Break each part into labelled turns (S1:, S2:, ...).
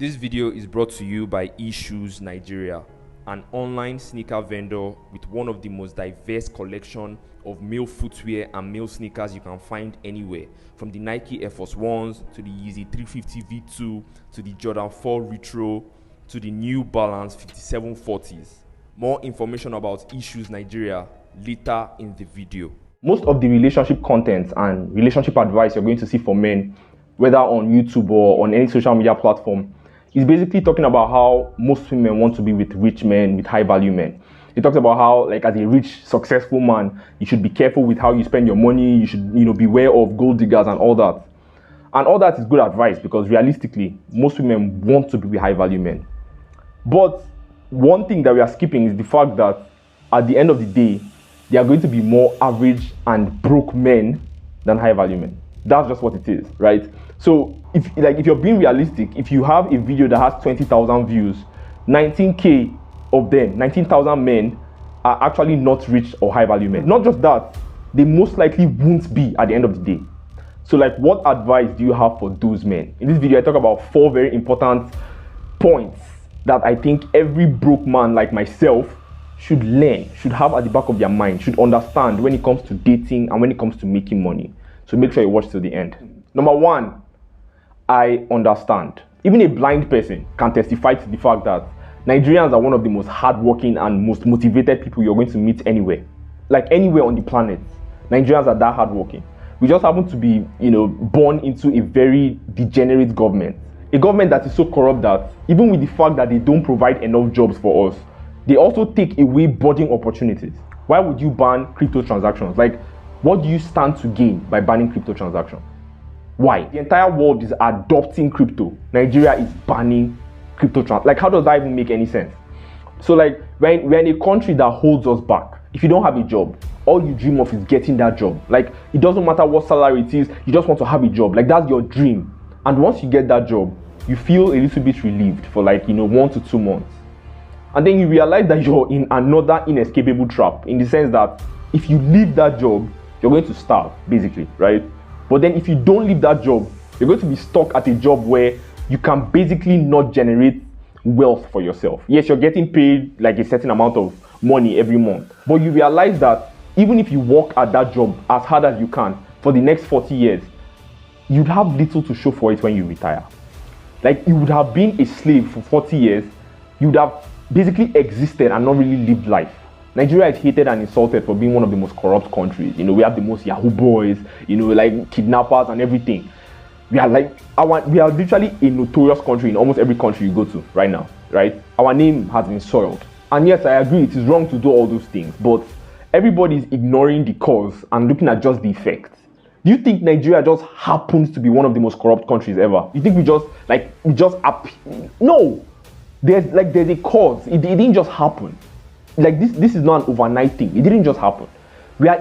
S1: This video is brought to you by eShoes Nigeria, an online sneaker vendor with one of the most diverse collection of male footwear and male sneakers you can find anywhere, from the Nike Air Force Ones to the Yeezy 350 V2 to the Jordan 4 Retro to the New Balance 5740s. More information about eShoes Nigeria later in the video.
S2: Most of the relationship content and relationship advice you're going to see for men, whether on YouTube or on any social media platform, is basically talking about how most women want to be with rich men, with high value men. It talks about how, like, as a rich, successful man, you should be careful with how you spend your money. You should, beware of gold diggers and all that. And all that is good advice because realistically, most women want to be with high value men. But one thing that we are skipping is the fact that at the end of the day, there are going to be more average and broke men than high value men. That's just what it is, right? So if you're being realistic, if you have a video that has 20,000 views, 19K of them, 19,000 men are actually not rich or high value men. Not just that, they most likely won't be at the end of the day. So what advice do you have for those men? In this video, I talk about 4 very important points that I think every broke man like myself should learn, should have at the back of their mind, should understand when it comes to dating and when it comes to making money. So make sure you watch till the end. Number 1, I understand. Even a blind person can testify to the fact that Nigerians are one of the most hardworking and most motivated people you're going to meet anywhere. Like anywhere on the planet, Nigerians are that hardworking. We just happen to be, born into a very degenerate government. A government that is so corrupt that even with the fact that they don't provide enough jobs for us, they also take away budding opportunities. Why would you ban crypto transactions? What do you stand to gain by banning crypto transactions? Why? The entire world is adopting crypto. Nigeria is banning crypto transactions. How does that even make any sense? So we're in a country that holds us back. If you don't have a job, all you dream of is getting that job. It doesn't matter what salary it is, you just want to have a job. That's your dream. And once you get that job, you feel a little bit relieved for 1 to 2 months. And then you realize that you're in another inescapable trap, in the sense that if you leave that job, you're going to starve, basically, right? But then if you don't leave that job, you're going to be stuck at a job where you can basically not generate wealth for yourself. Yes, you're getting paid a certain amount of money every month, but you realize that even if you work at that job as hard as you can for the next 40 years, you'd have little to show for it when you retire. You would have been a slave for 40 years, you would have basically existed and not really lived life. Nigeria is hated and insulted for being one of the most corrupt countries. We have the most Yahoo boys, kidnappers and everything. We are literally a notorious country in almost every country you go to right now, right? Our name has been soiled. And yes, I agree, it is wrong to do all those things, but everybody is ignoring the cause and looking at just the effects. Do you think Nigeria just happens to be one of the most corrupt countries ever? You think no. There's a cause. It didn't just happen. This is not an overnight thing. It didn't just happen. We are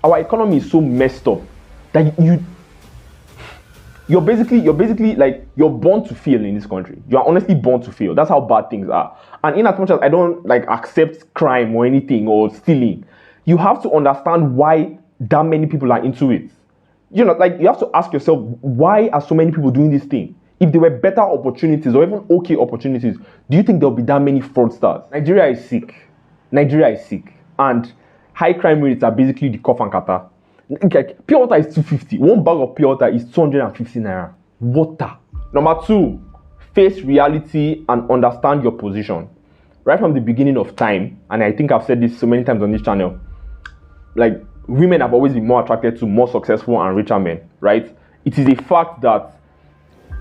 S2: our economy is so messed up that you're born to fail in this country. You are honestly born to fail. That's how bad things are. And in as much as I don't accept crime or anything or stealing, you have to understand why that many people are into it. You have to ask yourself, why are so many people doing this thing? If there were better opportunities or even okay opportunities, do you think there'll be that many fraudsters? Nigeria is sick. And high crime rates are basically the cough and kata. Pure water is 250. One bag of pure water is 250 naira. Water. Number 2, face reality and understand your position. Right from the beginning of time, and I think I've said this so many times on this channel, women have always been more attracted to more successful and richer men, right? It is a fact that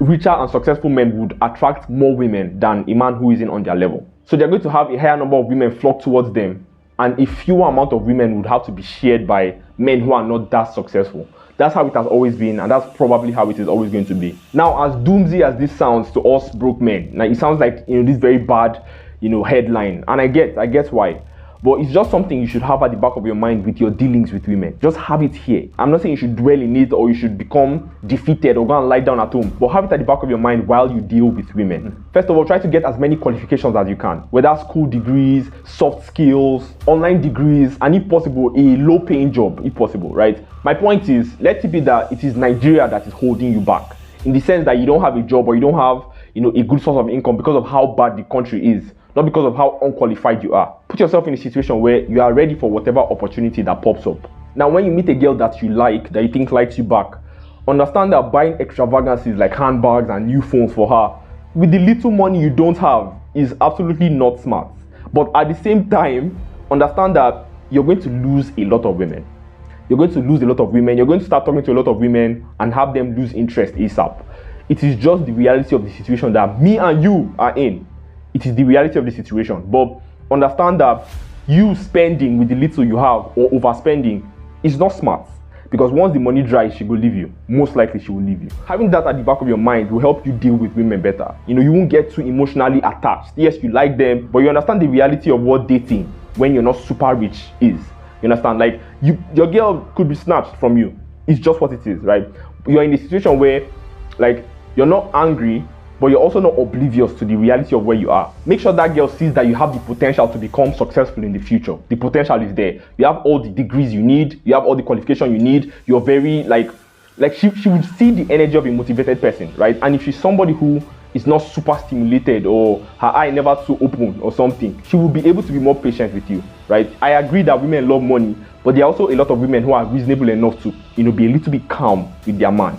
S2: richer and successful men would attract more women than a man who isn't on their level. So they're going to have a higher number of women flock towards them, and a fewer amount of women would have to be shared by men who are not that successful. That's how it has always been, and that's probably how it is always going to be. Now, as doomsday as this sounds to us broke men, it sounds like this very bad headline, and I get why. But it's just something you should have at the back of your mind with your dealings with women. Just have it here. I'm not saying you should dwell in it or you should become defeated or go and lie down at home. But have it at the back of your mind while you deal with women. First of all, try to get as many qualifications as you can. Whether school degrees, soft skills, online degrees, and if possible, a low-paying job, if possible, right? My point is, let it be that it is Nigeria that is holding you back. in the sense that you don't have a job or you don't have, a good source of income because of how bad the country is, not because of how unqualified you are. Put yourself in a situation where you are ready for whatever opportunity that pops up. Now, when you meet a girl that you like, that you think likes you back, understand that buying extravagancies like handbags and new phones for her with the little money you don't have is absolutely not smart. But at the same time, understand that you're going to lose a lot of women. You're going to lose a lot of women. You're going to start talking to a lot of women and have them lose interest ASAP. It is just the reality of the situation that me and you are in. It is the reality of the situation. But understand that you spending with the little you have or overspending is not smart. Because once the money dries, she will leave you. Most likely she will leave you. Having that at the back of your mind will help you deal with women better. You won't get too emotionally attached. Yes, you like them, but you understand the reality of what dating when you're not super rich is. You understand? Like, your girl could be snatched from you. It's just what it is, right? You're in a situation where, like, you're not angry, but you're also not oblivious to the reality of where you are. Make sure that girl sees that you have the potential to become successful in the future. The potential is there. You have all the degrees you need. You have all the qualification you need. You're very, like she would see the energy of a motivated person, right? And if she's somebody who is not super stimulated or her eye never too open or something, she will be able to be more patient with you, right? I agree that women love money, but there are also a lot of women who are reasonable enough to, be a little bit calm with their man.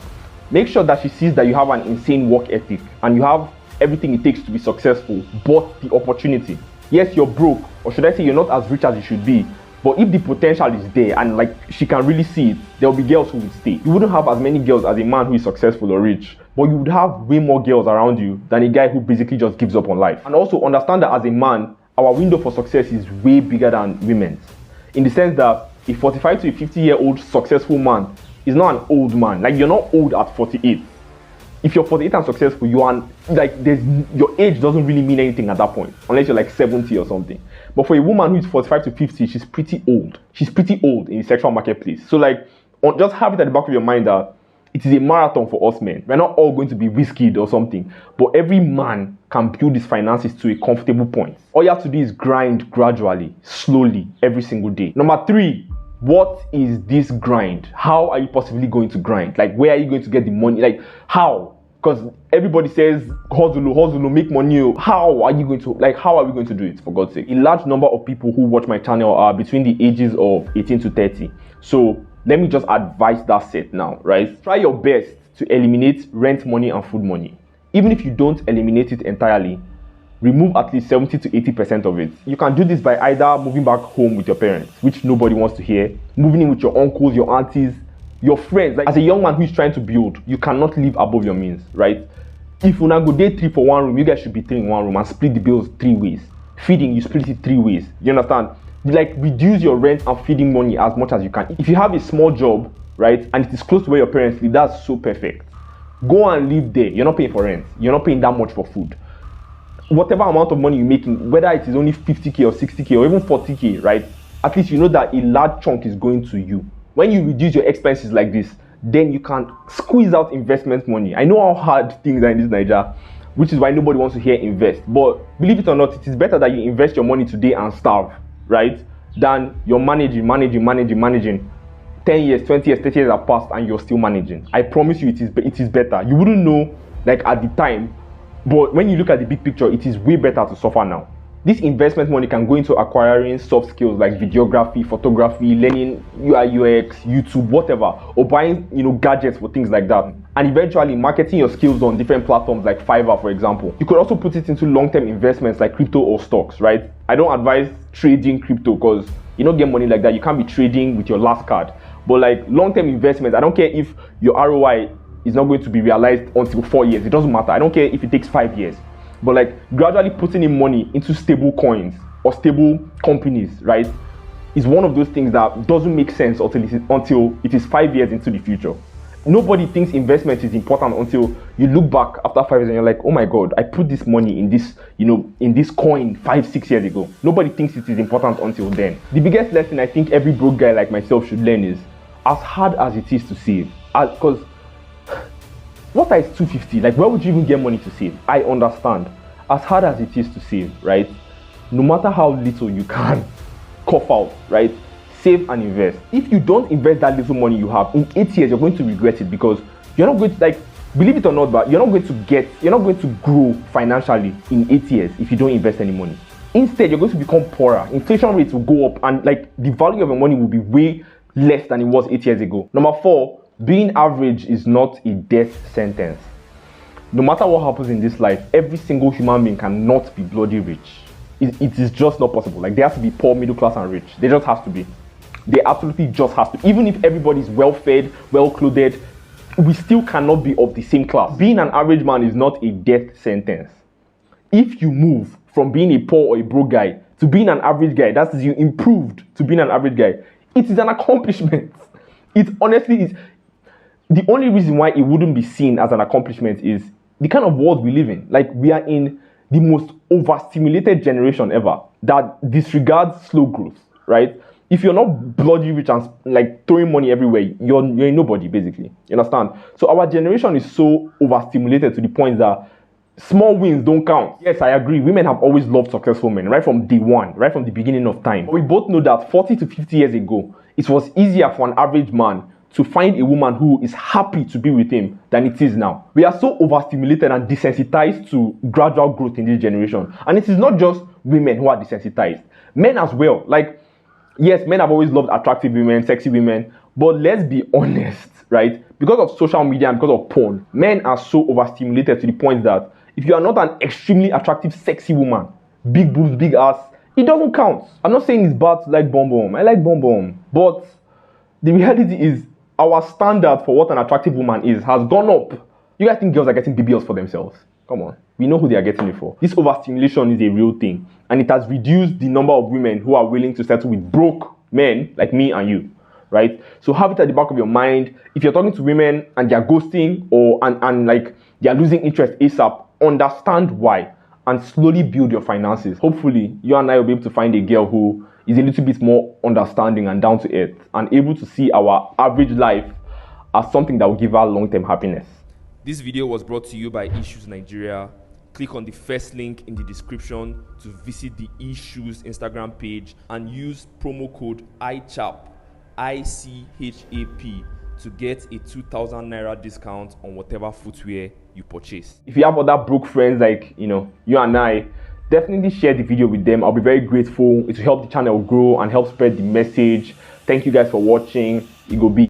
S2: Make sure that she sees that you have an insane work ethic and you have everything it takes to be successful, but the opportunity. Yes, you're broke, or should I say you're not as rich as you should be, but if the potential is there and like she can really see it, there will be girls who will stay. You wouldn't have as many girls as a man who is successful or rich, but you would have way more girls around you than a guy who basically just gives up on life. And also understand that as a man, our window for success is way bigger than women's. In the sense that a 45 to a 50-year-old successful man is not an old man. Like, you're not old at 48. If you're 48 and successful, you are like, your age doesn't really mean anything at that point, unless you're like 70 or something. But for a woman who is 45 to 50, she's pretty old. She's pretty old in the sexual marketplace. So like, just have it at the back of your mind that it is a marathon for us men. We're not all going to be whiskeyed or something, but every man can build his finances to a comfortable point. All you have to do is grind gradually, slowly, every single day. Number 3, what is this grind? How are you possibly going to grind? Like, where are you going to get the money? Like, how? Because everybody says hustle, make money. How are you going to, how are we going to do it, for God's sake? A large number of people who watch my channel are between the ages of 18 to 30. So let me just advise that set now, right? Try your best to eliminate rent money and food money. Even if you don't eliminate it entirely, remove at least 70 to 80% of it. You can do this by either moving back home with your parents, which nobody wants to hear, moving in with your uncles, your aunties, your friends. Like, as a young man who is trying to build, you cannot live above your means, right? If you now go day 3 for one room, you guys should be 3 in one room and split the bills 3 ways. Feeding, you split it 3 ways. You understand? Like, reduce your rent and feeding money as much as you can. If you have a small job, right, and it is close to where your parents live, that's so perfect. Go and live there. You're not paying for rent. You're not paying that much for food. Whatever amount of money you're making, whether it is only 50k or 60k or even 40k, right? At least you know that a large chunk is going to you. When you reduce your expenses like this, then you can squeeze out investment money. I know how hard things are in this Nigeria, which is why nobody wants to hear invest. But believe it or not, it is better that you invest your money today and starve, right? Than you're managing. 10 years, 20 years, 30 years have passed and you're still managing. I promise you it is better. You wouldn't know like at the time, but when you look at the big picture, it is way better to suffer now. This investment money can go into acquiring soft skills like videography, photography, learning UI, UX, YouTube, whatever, or buying, gadgets for things like that. And eventually marketing your skills on different platforms like Fiverr, for example. You could also put it into long-term investments like crypto or stocks, right? I don't advise trading crypto because you don't get money like that. You can't be trading with your last card. But like long-term investments, I don't care if your ROI is not going to be realized until 4 years. It doesn't matter. I don't care if it takes 5 years. But like gradually putting in money into stable coins or stable companies, right, is one of those things that doesn't make sense until it is 5 years into the future. Nobody thinks investment is important until you look back after 5 years and you're like, oh my God, I put this money in this, in this coin 5-6 years ago. Nobody thinks it is important until then. The biggest lesson I think every broke guy like myself should learn is, as hard as it is to save, because what is 250? Like, where would you even get money to save? I understand. As hard as it is to save, right? No matter how little you can cough out, right? Save and invest. If you don't invest that little money you have, in 8 years, you're going to regret it because you're not going to, like, Believe it or not, but you're not going to grow financially in 8 years if you don't invest any money. Instead, you're going to become poorer. Inflation rates will go up, and like the value of your money will be way less than it was 8 years ago. Number 4, being average is not a death sentence. No matter what happens in this life, every single human being cannot be bloody rich. It is just not possible. Like, there has to be poor, middle class, and rich. There just has to be. They absolutely just has to. Even if everybody is well fed, well clothed, we still cannot be of the same class. Being an average man is not a death sentence. If you move from being a poor or a broke guy to being an average guy, that is, you improved to being an average guy, it is an accomplishment. It honestly is. The only reason why it wouldn't be seen as an accomplishment is the kind of world we live in. Like, we are in the most overstimulated generation ever that disregards slow growth, right? If you're not bloody rich and like throwing money everywhere, you're nobody, basically. You understand? So our generation is so overstimulated to the point that small wins don't count. Yes, I agree. Women have always loved successful men, right from day one, right from the beginning of time. But we both know that 40 to 50 years ago, it was easier for an average man to find a woman who is happy to be with him than it is now. We are so overstimulated and desensitized to gradual growth in this generation. And it is not just women who are desensitized. Men as well. Like, yes, men have always loved attractive women, sexy women, but let's be honest, right? Because of social media and because of porn, men are so overstimulated to the point that if you are not an extremely attractive, sexy woman, big boobs, big ass, it doesn't count. I'm not saying it's bad to like Bom Bom. I like Bom Bom. But the reality is, our standard for what an attractive woman is has gone up. You guys think girls are getting BBLs for themselves? Come on. We know who they are getting it for. This overstimulation is a real thing. And it has reduced the number of women who are willing to settle with broke men like me and you, right? So have it at the back of your mind. If you're talking to women and they're ghosting or and like they're losing interest ASAP, understand why and slowly build your finances. Hopefully, you and I will be able to find a girl who is a little bit more understanding and down to earth and able to see our average life as something that will give her long-term happiness.
S1: This video was brought to you by Issues Nigeria. Click on the first link in the description to visit the Issues Instagram page and use promo code ICHAP, ICHAP, to get a 2,000 naira discount on whatever footwear you purchase.
S2: If you have other broke friends like, you and I, definitely share the video with them. I'll be very grateful. It will help the channel grow and help spread the message. Thank you guys for watching. It go be.